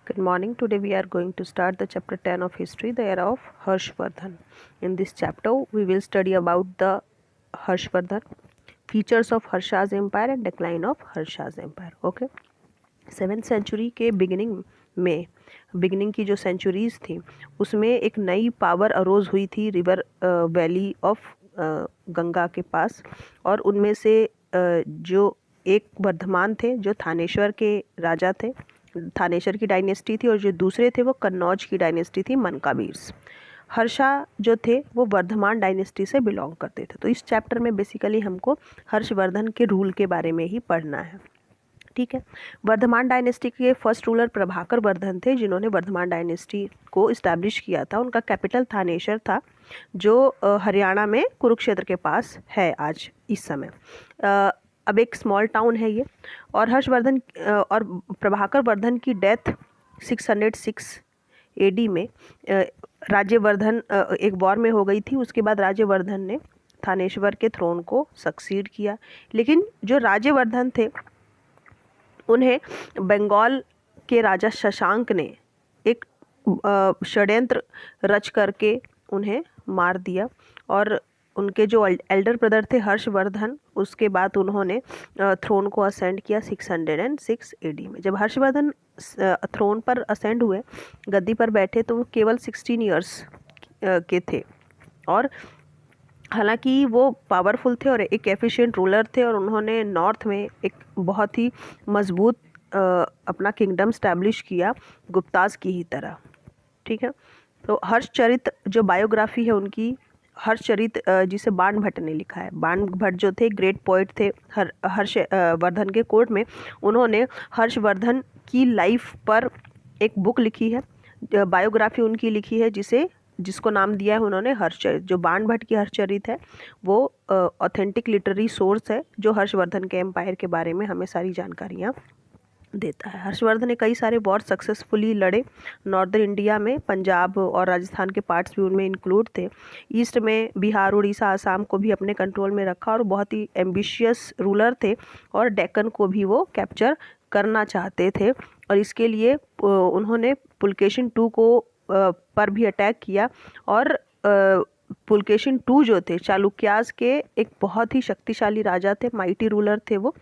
Good morning. Today we are going to start the chapter 10 of history, the era of Harshvardhan. In this chapter, we will study about the Harshvardhan, features of Harsha's empire and decline of Harsha's empire. Okay. 7th century के beginning की जो centuries थी उसमें एक नई power arrows हुई थी river valley of Ganga के पास, और उनमें से जो एक वर्धमान थे जो थानेश्वर के राजा थे, थानेश्वर की डायनेस्टी थी, और जो दूसरे थे वो कन्नौज की डायनेस्टी थी, मनकावीर्स। हर्षा जो थे वो वर्धमान डायनेस्टी से बिलोंग करते थे। तो इस चैप्टर में बेसिकली हमको हर्षवर्धन के रूल के बारे में ही पढ़ना है। ठीक है। वर्धमान डायनेस्टी के फर्स्ट रूलर प्रभाकर वर्धन थे, जिन्होंने वर्धमान डायनेस्टी को इस्टेब्लिश किया था। उनका कैपिटल थानेश्वर था, जो हरियाणा में कुरुक्षेत्र के पास है आज इस समय। अब एक स्मॉल टाउन है ये। और हर्षवर्धन और प्रभाकर वर्धन की डेथ 606 एडी में राज्यवर्धन एक वॉर में हो गई थी। उसके बाद राज्यवर्धन ने थानेश्वर के थ्रोन को सक्सीड किया, लेकिन जो राज्यवर्धन थे उन्हें बंगाल के राजा शशांक ने एक षड्यंत्र रच करके उन्हें मार दिया। और उनके जो एल्डर ब्रदर थे हर्षवर्धन, उसके बाद उन्होंने थ्रोन को असेंड किया 606 एडी में। जब हर्षवर्धन थ्रोन पर असेंड हुए, गद्दी पर बैठे, तो वो केवल 16 इयर्स के थे। और हालांकि वो पावरफुल थे और एक एफिशिएंट रूलर थे, और उन्होंने नॉर्थ में एक बहुत ही मजबूत अपना किंगडम स्टैब्लिश किया, गुप्ताज की ही तरह। ठीक है। तो हर्षचरित जो बायोग्राफी है उनकी, हर्षचरित जिसे बाण भट्ट ने लिखा है। बाण भट्ट जो थे ग्रेट पोइट थे हर्षवर्धन के कोर्ट में। उन्होंने हर्षवर्धन की लाइफ पर एक बुक लिखी है, बायोग्राफी उनकी लिखी है, जिसको नाम दिया है उन्होंने हर्षचरित। जो बाण भट्ट की हर्षचरित है वो ऑथेंटिक लिटरेरी सोर्स है, जो हर्षवर्धन के एम्पायर के बारे में हमें सारी जानकारियाँ देता है। हर्षवर्धन ने कई सारे वॉर सक्सेसफुली लड़े। नॉर्दर्न इंडिया में पंजाब और राजस्थान के पार्ट्स भी उनमें इंक्लूड थे। ईस्ट में बिहार, उड़ीसा, आसाम को भी अपने कंट्रोल में रखा, और बहुत ही एम्बिशियस रूलर थे, और डेक्कन को भी वो कैप्चर करना चाहते थे। और इसके लिए उन्होंने पुलकेशिन II को पर भी अटैक किया। और पुलकेशिन II जो थे चालुक्यास के एक बहुत ही शक्तिशाली राजा थे, माइटी रूलर थे वो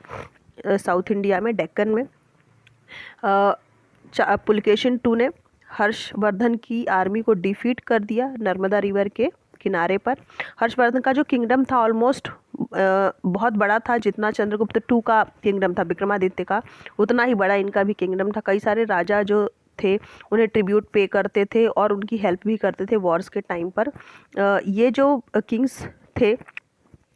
साउथ इंडिया में, डेक्कन में। पुलकेशिन II ने हर्षवर्धन की आर्मी को डिफीट कर दिया नर्मदा रिवर के किनारे पर। हर्षवर्धन का जो किंगडम था ऑलमोस्ट बहुत बड़ा था, जितना चंद्रगुप्त II का किंगडम था, विक्रमादित्य का, उतना ही बड़ा इनका भी किंगडम था। कई सारे राजा जो थे उन्हें ट्रिब्यूट पे करते थे और उनकी हेल्प भी करते थे वॉर्स के टाइम पर। ये जो किंग्स थे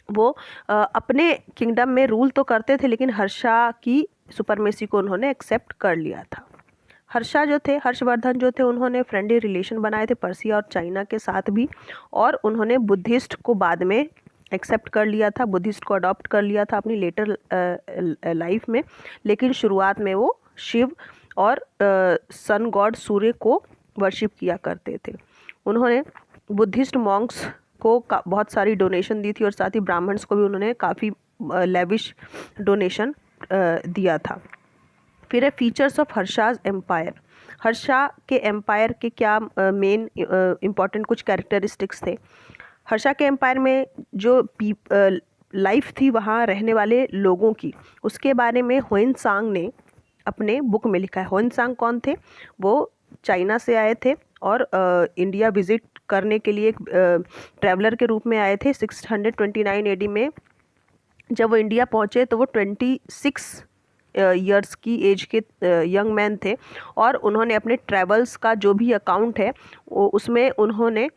वो अपने किंगडम में रूल तो करते थे, लेकिन हर्षा की सुपरमेसी को उन्होंने एक्सेप्ट कर लिया था। हर्षवर्धन जो थे उन्होंने फ्रेंडली रिलेशन बनाए थे पर्सिया और चाइना के साथ भी, और उन्होंने बुद्धिस्ट को बाद में एक्सेप्ट कर लिया था, बुद्धिस्ट को अडॉप्ट कर लिया था अपनी लेटर लाइफ में। लेकिन शुरुआत में वो शिव और सन गॉड सूर्य को वर्शिप किया करते थे। उन्होंने बुद्धिस्ट मॉन्क्स को बहुत सारी डोनेशन दी थी, और साथ ही ब्राह्मण्स को भी उन्होंने काफ़ी लेविश डोनेशन दिया था। फिर है फीचर्स ऑफ हर्षाज एम्पायर। हर्षा के एम्पायर के क्या मेन इम्पॉर्टेंट कुछ कैरेक्टरिस्टिक्स थे। हर्षा के एम्पायर में जो लाइफ थी वहाँ रहने वाले लोगों की, उसके बारे में ह्वेनसांग ने अपने बुक में लिखा है। ह्वेनसांग कौन थे? वो चाइना से आए थे और इंडिया विजिट करने के लिए एक ट्रैवलर के रूप में आए थे 629 एडी में। जब वो इंडिया पहुँचे तो वो 26 ईयर्स की एज के यंग मैन थे, और उन्होंने अपने ट्रैवल्स का जो भी अकाउंट है उसमें उन्होंने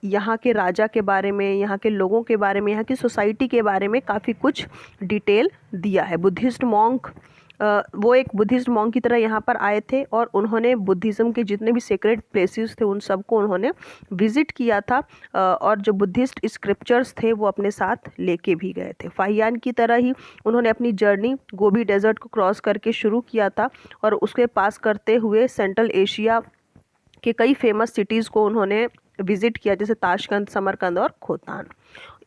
यहाँ के राजा के बारे में, यहाँ के लोगों के बारे में, यहाँ की सोसाइटी के बारे में काफ़ी कुछ डिटेल दिया है। बुद्धिस्ट मॉन्क, वो एक बुद्धिस्ट मॉन्क की तरह यहाँ पर आए थे, और उन्होंने बुद्धिज़्म के जितने भी सेक्रेट प्लेसेस थे उन सबको उन्होंने विजिट किया था, और जो बुद्धिस्ट स्क्रिप्चर्स थे वो अपने साथ लेके भी गए थे। फाहियान की तरह ही उन्होंने अपनी जर्नी गोबी डेजर्ट को क्रॉस करके शुरू किया था, और उसके पास करते हुए सेंट्रल एशिया के कई फेमस सिटीज़ को उन्होंने विजिट किया, जैसे ताशकंद, समरकंद और खोतान।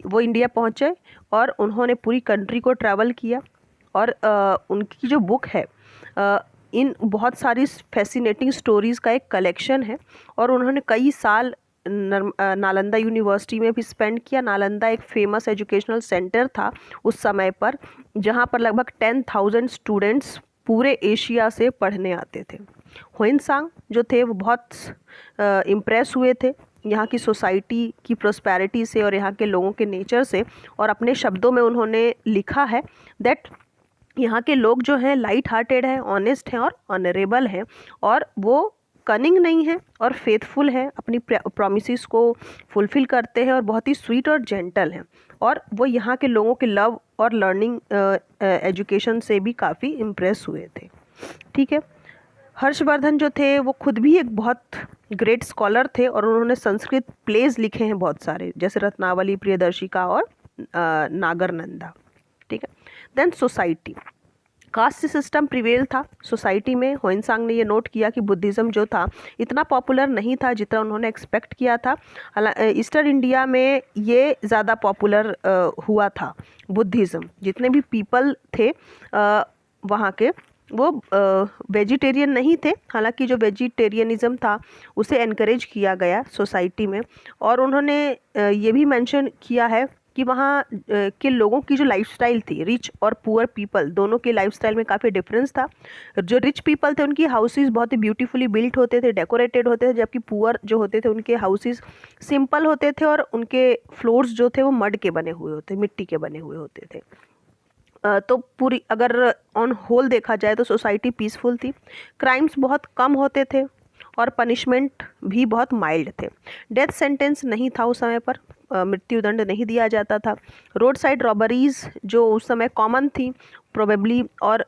वो इंडिया पहुँचे और उन्होंने पूरी कंट्री को ट्रैवल किया। और उनकी जो बुक है इन बहुत सारी फैसिनेटिंग स्टोरीज़ का एक कलेक्शन है और उन्होंने कई साल नालंदा यूनिवर्सिटी में भी स्पेंड किया। नालंदा एक फेमस एजुकेशनल सेंटर था उस समय पर, जहाँ पर लगभग 10,000 स्टूडेंट्स पूरे एशिया से पढ़ने आते थे। ह्वेनसांग जो थे वो बहुत इम्प्रेस हुए थे यहाँ की सोसाइटी की प्रॉस्पेरिटी से और यहाँ के लोगों के नेचर से, और अपने शब्दों में उन्होंने लिखा है दैट यहाँ के लोग जो हैं लाइट हार्टेड हैं, ऑनेस्ट हैं और ऑनरेबल हैं, और वो कनिंग नहीं है और फेथफुल हैं, अपनी प्रॉमिसेस को फुलफ़िल करते हैं और बहुत ही स्वीट और जेंटल हैं, और वो यहाँ के लोगों के लव और लर्निंग एजुकेशन से भी काफ़ी इम्प्रेस हुए थे। ठीक है। हर्षवर्धन जो थे वो खुद भी एक बहुत ग्रेट स्कॉलर थे और उन्होंने संस्कृत प्लेज लिखे हैं बहुत सारे, जैसे रत्नावली, प्रियदर्शिका और नागरनंदा। ठीक है। Then society, caste system prevail था सोसाइटी में। ह्वेनसांग ने ये नोट किया कि बुद्धिज़्म जो था इतना पॉपुलर नहीं था जितना उन्होंने एक्सपेक्ट किया था। ईस्टर्न इंडिया में ये ज़्यादा पॉपुलर हुआ था बुद्धिज़्म। जितने भी पीपल थे वहाँ के, वो वेजिटेरियन नहीं थे, हालांकि जो वेजिटेरियनिज़म था उसे एनकरेज किया गया सोसाइटी में। और उन्होंने ये भी मेंशन किया है कि वहाँ के लोगों की जो लाइफस्टाइल थी, रिच और पुअर पीपल दोनों के लाइफस्टाइल में काफ़ी डिफरेंस था। जो रिच पीपल थे उनकी हाउसेस बहुत ही ब्यूटीफुली बिल्ट होते थे, डेकोरेटेड होते थे, जबकि पुअर जो होते थे उनके हाउसेस सिंपल होते थे और उनके फ्लोर्स जो थे वो मड के बने हुए होते, मिट्टी के बने हुए होते थे। तो पूरी अगर ऑन होल देखा जाए तो सोसाइटी पीसफुल थी, क्राइम्स बहुत कम होते थे और पनिशमेंट भी बहुत माइल्ड थे। डेथ सेंटेंस नहीं था उस समय पर, मृत्युदंड नहीं दिया जाता था। रोड साइड रॉबरीज़ जो उस समय कॉमन थी प्रोबेबली, और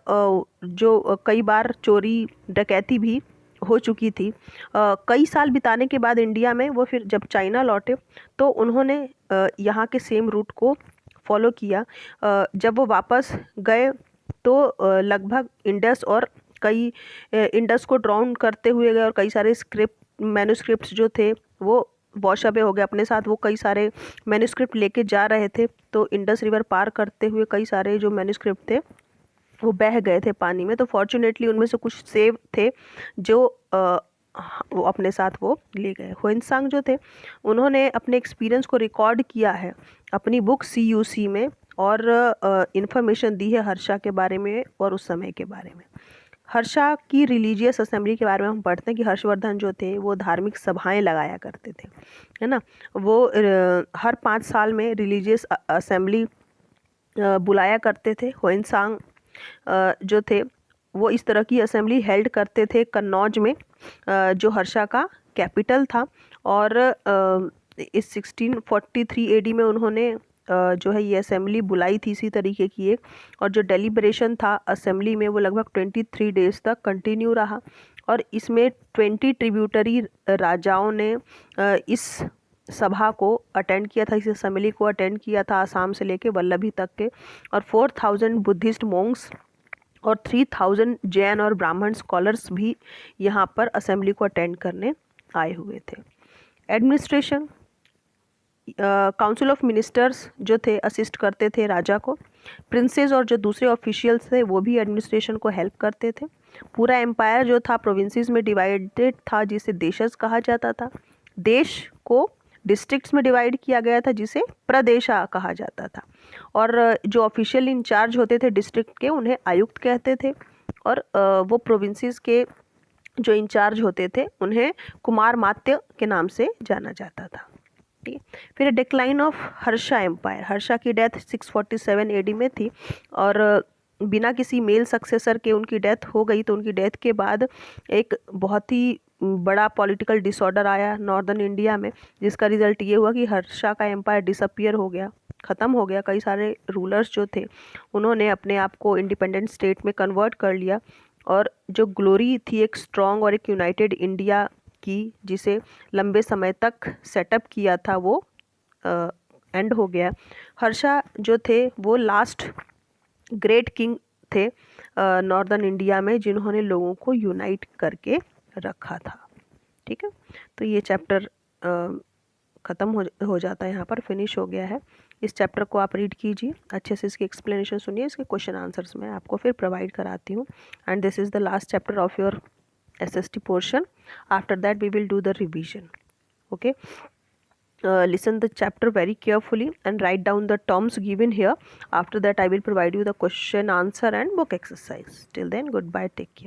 जो कई बार चोरी डकैती भी हो चुकी थी। कई साल बिताने के बाद इंडिया में वो फिर जब चाइना लौटे तो उन्होंने यहाँ के सेम रूट को फॉलो किया। जब वो वापस गए तो लगभग इंडस और कई इंडस को ड्राउन करते हुए गए और कई सारे मैन्युस्क्रिप्ट्स जो थे वो वॉश अवे हो गए अपने साथ। वो कई सारे मैन्युस्क्रिप्ट लेके जा रहे थे तो इंडस रिवर पार करते हुए कई सारे जो मैन्युस्क्रिप्ट थे वो बह गए थे पानी में। तो फॉर्चुनेटली उनमें से कुछ सेव थे जो वो अपने साथ वो ले गए। ह्वेनसांग जो थे उन्होंने अपने एक्सपीरियंस को रिकॉर्ड किया है अपनी बुक CUC में, और इन्फॉर्मेशन दी है हर्षा के बारे में और उस समय के बारे में। हर्षा की रिलीजियस असेंबली के बारे में हम पढ़ते हैं कि हर्षवर्धन जो थे वो धार्मिक सभाएं लगाया करते थे, है ना। वो हर 5 साल में रिलीजियस असेंबली बुलाया करते थे। ह्वेनसांग जो थे वो इस तरह की असेंबली हेल्ड करते थे कन्नौज में, जो हर्षा का कैपिटल था। और इस 1643 AD में उन्होंने जो है ये असेंबली बुलाई थी इसी तरीके की एक, और जो डेलिब्रेशन था असेंबली में वो लगभग 23 डेज तक कंटिन्यू रहा। और इसमें 20 ट्रिब्यूटरी राजाओं ने इस सभा को अटेंड किया था, इस असेंबली को अटेंड किया था, आसाम से लेके वल्लभी तक के। और 4000 बुद्धिस्ट मोंक्स और 3000 जैन और ब्राह्मण स्कॉलर्स भी यहाँ पर असेंबली को अटेंड करने आए हुए थे। एडमिनिस्ट्रेशन, काउंसिल ऑफ मिनिस्टर्स जो थे असिस्ट करते थे राजा को। प्रिंसेस और जो दूसरे ऑफिशियल्स थे वो भी एडमिनिस्ट्रेशन को हेल्प करते थे। पूरा एम्पायर जो था प्रोविंसेस में डिवाइडेड था जिसे देशज कहा जाता था। देश को डिस्ट्रिक्ट्स में डिवाइड किया गया था जिसे प्रदेशा कहा जाता था। और जो ऑफिशियल इंचार्ज होते थे डिस्ट्रिक्ट के उन्हें आयुक्त कहते थे। और वो प्रोविंसेस के जो इंचार्ज होते थे उन्हें कुमार मात्य के नाम से जाना जाता था। ठीक है। फिर decline of Harsha empire, Harsha की डेथ 647 AD में थी और बिना किसी मेल सक्सेसर के उनकी डेथ हो गई। तो उनकी डेथ के बाद एक बहुत ही बड़ा पॉलिटिकल डिसऑर्डर आया नॉर्दर्न इंडिया में, जिसका रिजल्ट ये हुआ कि हर्षा का एम्पायर डिसअपियर हो गया, ख़त्म हो गया। कई सारे रूलर्स जो थे उन्होंने अपने आप को इंडिपेंडेंट स्टेट में कन्वर्ट कर लिया, और जो ग्लोरी थी एक स्ट्रॉन्ग और एक यूनाइटेड इंडिया की, जिसे लंबे समय तक सेटअप किया था, वो एंड हो गया। हर्षा जो थे वो लास्ट ग्रेट किंग थे नॉर्दर्न इंडिया में जिन्होंने लोगों को यूनाइट करके रखा था। ठीक है। तो ये चैप्टर ख़त्म हो जाता है, यहाँ पर फिनिश हो गया है। इस चैप्टर को आप रीड कीजिए, अच्छे से इसकी एक्सप्लेनेशन सुनिए, इसके क्वेश्चन आंसर्स मैं आपको फिर प्रोवाइड कराती हूँ. And this is the last chapter of your SST portion. After that we will do the revision. Okay, listen the chapter very carefully and write down the terms given here. After that I will provide you the question answer and book exercise. Till then, goodbye, take care.